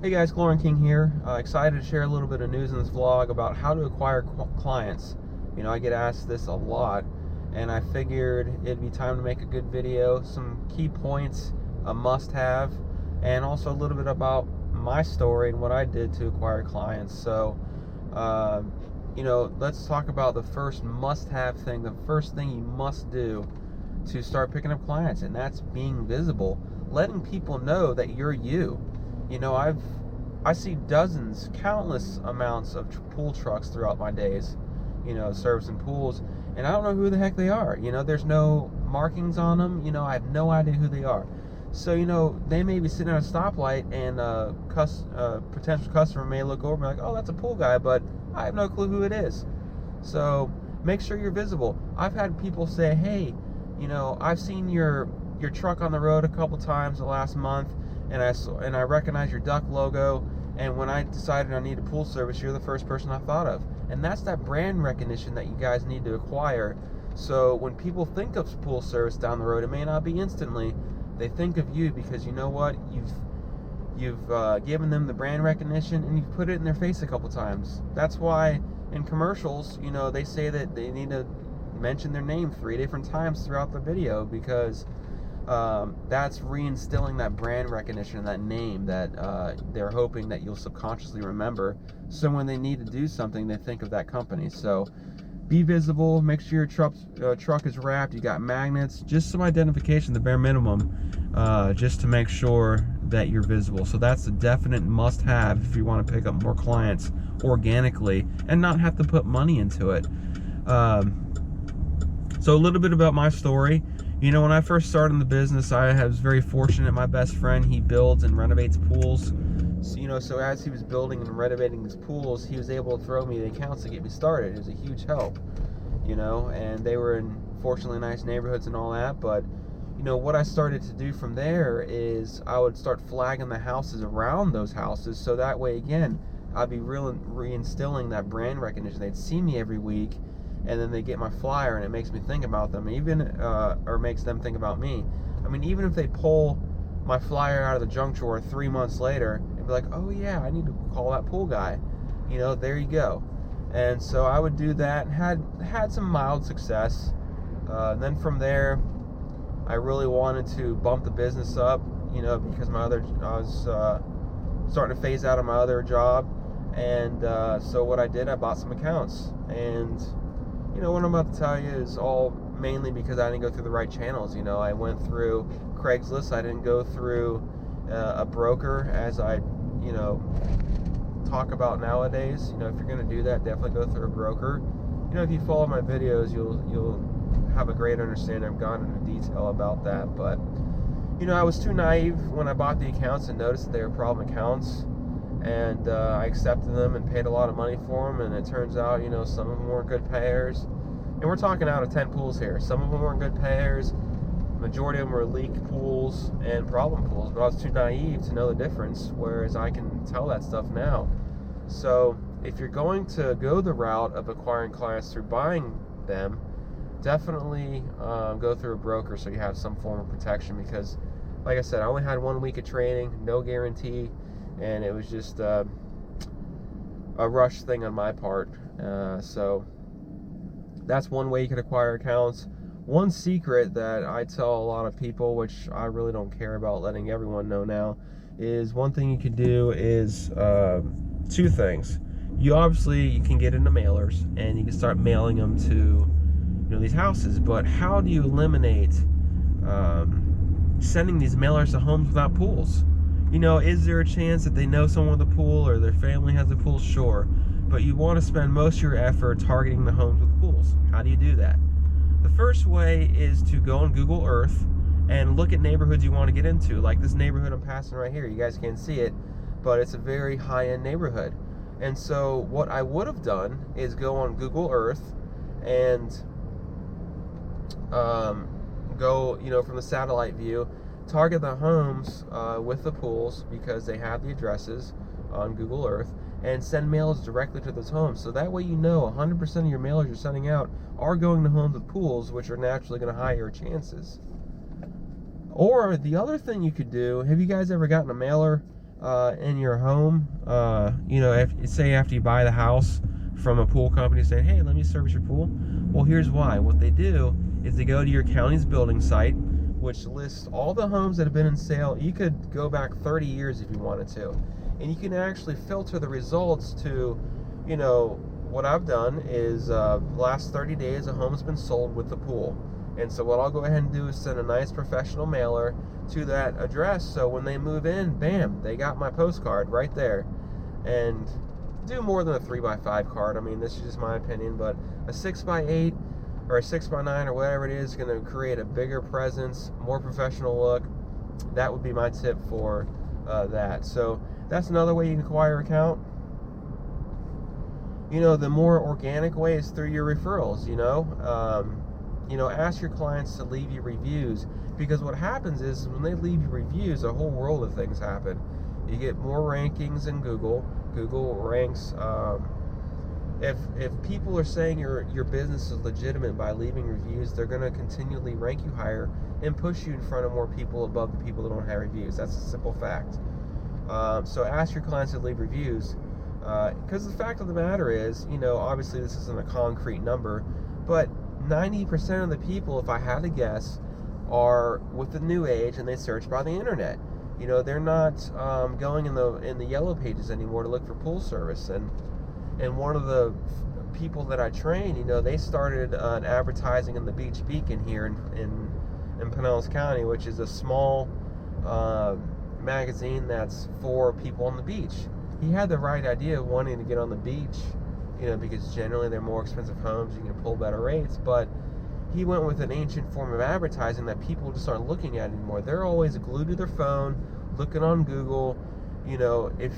Hey guys, Chlorine King here. Excited to share a little bit of news in this vlog about how to acquire clients. You know, I get asked this a lot, and I figured it'd be time to make a good video, some key points, a must-have, and also a little bit about my story and what I did to acquire clients. So, you know, let's talk about the first must-have thing, the first thing you must do to start picking up clients, and that's being visible, letting people know that you're you. You know, I see dozens, countless amounts of pool trucks throughout my days, you know, servicing pools, and I don't know who the heck they are. You know, there's no markings on them. You know, I have no idea who they are. So, you know, they may be sitting at a stoplight, and a potential customer may look over and be like, oh, that's a pool guy, but I have no clue who it is. So make sure you're visible. I've had people say, hey, you know, I've seen your truck on the road a couple times the last month, and I recognize your duck logo, and when I decided I needed pool service, you're the first person I thought of. And that's that brand recognition that you guys need to acquire. So when people think of pool service down the road, it may not be instantly. They think of you because you know what? You've given them the brand recognition, and you've put it in their face a couple times. That's why in commercials, you know, they say that they need to mention their name 3 different times throughout the video, because that's reinstilling that brand recognition, that name that they're hoping that you'll subconsciously remember. So when they need to do something, they think of that company. So be visible. Make sure your truck is wrapped. You got magnets, just some identification, the bare minimum, just to make sure that you're visible. So that's a definite must-have if you want to pick up more clients organically and not have to put money into it. So a little bit about my story. You know, when I first started in the business, I was very fortunate. My best friend, he builds and renovates pools. So, you know, so as he was building and renovating these pools, he was able to throw me the accounts to get me started. It was a huge help, you know, and they were in fortunately nice neighborhoods and all that. But, you know, what I started to do from there is I would start flagging the houses around those houses. So that way, again, I'd be reinstilling that brand recognition. They'd see me every week, and then they get my flyer, and it makes me think about them, even or makes them think about me. I mean, even if they pull my flyer out of the junk drawer 3 months later and be like, oh yeah, I need to call that pool guy, you know, there you go. And so I would do that, and had some mild success. Then from there, I really wanted to bump the business up, you know, because I was starting to phase out of my other job, and so what I did, I bought some accounts. And you know, what I'm about to tell you is all mainly because I didn't go through the right channels. You know, I went through Craigslist. I didn't go through a broker, as I, you know, talk about nowadays. You know, if you're going to do that, definitely go through a broker. You know, if you follow my videos, you'll have a great understanding. I've gone into detail about that. But, you know, I was too naive when I bought the accounts and noticed that they were problem accounts. And I accepted them and paid a lot of money for them, and it turns out, you know, some of them weren't good payers. And we're talking out of 10 pools here. Some of them weren't good payers. The majority of them were leak pools and problem pools, but I was too naive to know the difference, whereas I can tell that stuff now. So if you're going to go the route of acquiring clients through buying them, definitely go through a broker so you have some form of protection, because like I said, I only had 1 week of training, no guarantee. And it was just a rush thing on my part. So that's one way you can acquire accounts. One secret that I tell a lot of people, which I really don't care about letting everyone know now, is one thing you can do is 2 things. You can get into mailers, and you can start mailing them to, you know, these houses. But how do you eliminate sending these mailers to homes without pools? You know, is there a chance that they know someone with a pool or their family has a pool? Sure. But you want to spend most of your effort targeting the homes with pools. How do you do that? The first way is to go on Google Earth and look at neighborhoods you want to get into. Like this neighborhood I'm passing right here. You guys can't see it, but it's a very high-end neighborhood. And so what I would have done is go on Google Earth and go, you know, from the satellite view, target the homes with the pools, because they have the addresses on Google Earth, and send mailers directly to those homes. So that way, you know 100% of your mailers you're sending out are going to homes with pools, which are naturally going to higher your chances. Or the other thing you could do, have you guys ever gotten a mailer in your home. You know, say after you buy the house from a pool company saying, hey, let me service your pool. Well, here's why. What they do is they go to your county's building site, which lists all the homes that have been in sale. You could go back 30 years if you wanted to. And you can actually filter the results to, you know, what I've done is last 30 days a home's been sold with the pool. And so what I'll go ahead and do is send a nice professional mailer to that address, so when they move in, bam, they got my postcard right there. And do more than a 3x5 card. I mean, this is just my opinion, but a 6x8 or a 6x9 or whatever it is going to create a bigger presence, more professional look. That would be my tip for that. So that's another way you can acquire account. You know, the more organic way is through your referrals. You know, ask your clients to leave you reviews, because what happens is when they leave you reviews, a whole world of things happen. You get more rankings in Google. Google ranks. If people are saying your business is legitimate by leaving reviews, they're going to continually rank you higher and push you in front of more people above the people that don't have reviews. That's a simple fact. So ask your clients to leave reviews, because the fact of the matter is, you know, obviously this isn't a concrete number, but 90% of the people, if I had to guess, are with the new age and they search by the internet. You know, they're not going in the yellow pages anymore to look for pool service. And one of the people that I train, you know, they started advertising in the Beach Beacon here in Pinellas County, which is a small magazine that's for people on the beach. He had the right idea of wanting to get on the beach, you know, because generally they're more expensive homes, you can pull better rates, but he went with an ancient form of advertising that people just aren't looking at anymore. They're always glued to their phone, looking on Google. You know, if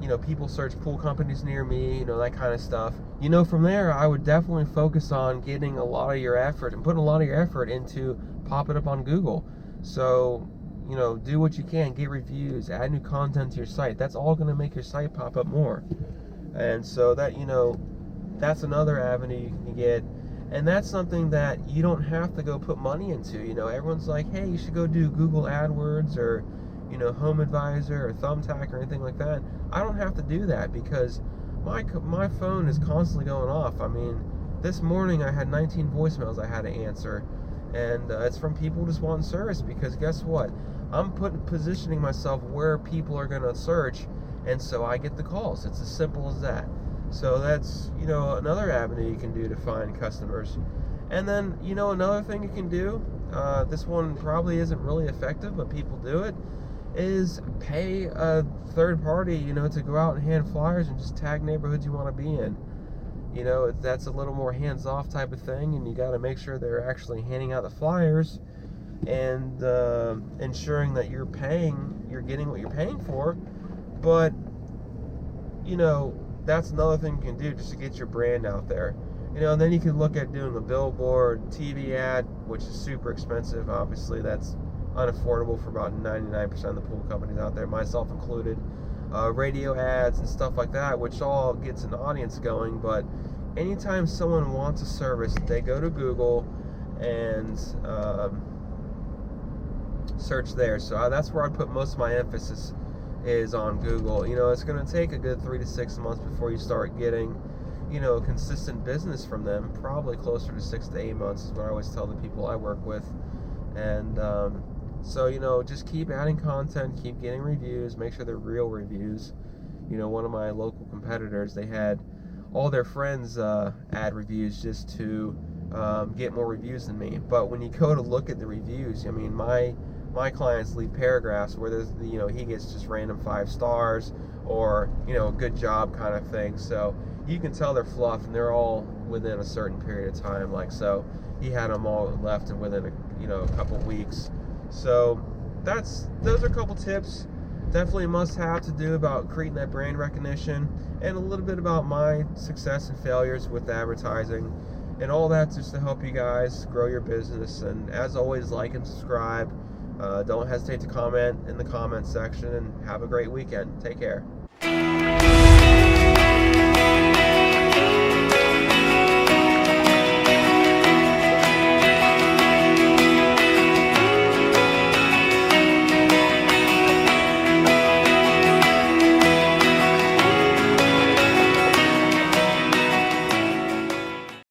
you know, people search pool companies near me, you know, that kind of stuff. You know, from there, I would definitely focus on getting a lot of your effort and putting a lot of your effort into popping up on Google. So, you know, do what you can, get reviews, add new content to your site. That's all going to make your site pop up more. And so that, you know, that's another avenue you can get. And that's something that you don't have to go put money into. You know, everyone's like, hey, you should go do Google AdWords or, you know, Home Advisor or Thumbtack or anything like that. I don't have to do that because my phone is constantly going off. I mean, this morning I had 19 voicemails I had to answer, and it's from people just wanting service, because guess what? I'm positioning myself where people are going to search, and so I get the calls. It's as simple as that. So that's, you know, another avenue you can do to find customers. And then, you know, another thing you can do, this one probably isn't really effective, but people do it, is pay a third party, you know, to go out and hand flyers and just tag neighborhoods you want to be in. You know, that's a little more hands-off type of thing, and you got to make sure they're actually handing out the flyers and ensuring that you're getting what you're paying for. But, you know, that's another thing you can do just to get your brand out there. You know, and then you can look at doing a billboard, TV ad, which is super expensive. Obviously, that's unaffordable for about 99% of the pool companies out there, myself included. Radio ads and stuff like that, which all gets an audience going. But anytime someone wants a service, they go to Google and search there. So that's where I put most of my emphasis, is on Google. You know, it's going to take a good 3 to 6 months before you start getting, you know, consistent business from them. Probably closer to 6 to 8 months is what I always tell the people I work with. And so, you know, just keep adding content, keep getting reviews, make sure they're real reviews. You know, one of my local competitors, they had all their friends add reviews just to get more reviews than me. But when you go to look at the reviews, I mean, my clients leave paragraphs where there's, you know, he gets just random 5 stars or, you know, good job kind of thing. So you can tell they're fluff, and they're all within a certain period of time. Like, so he had them all left and within a couple weeks. So those are a couple tips. Definitely must have to do about creating that brand recognition, and a little bit about my success and failures with advertising, and all that just to help you guys grow your business. And as always, like and subscribe. Don't hesitate to comment in the comment section, and have a great weekend. Take care.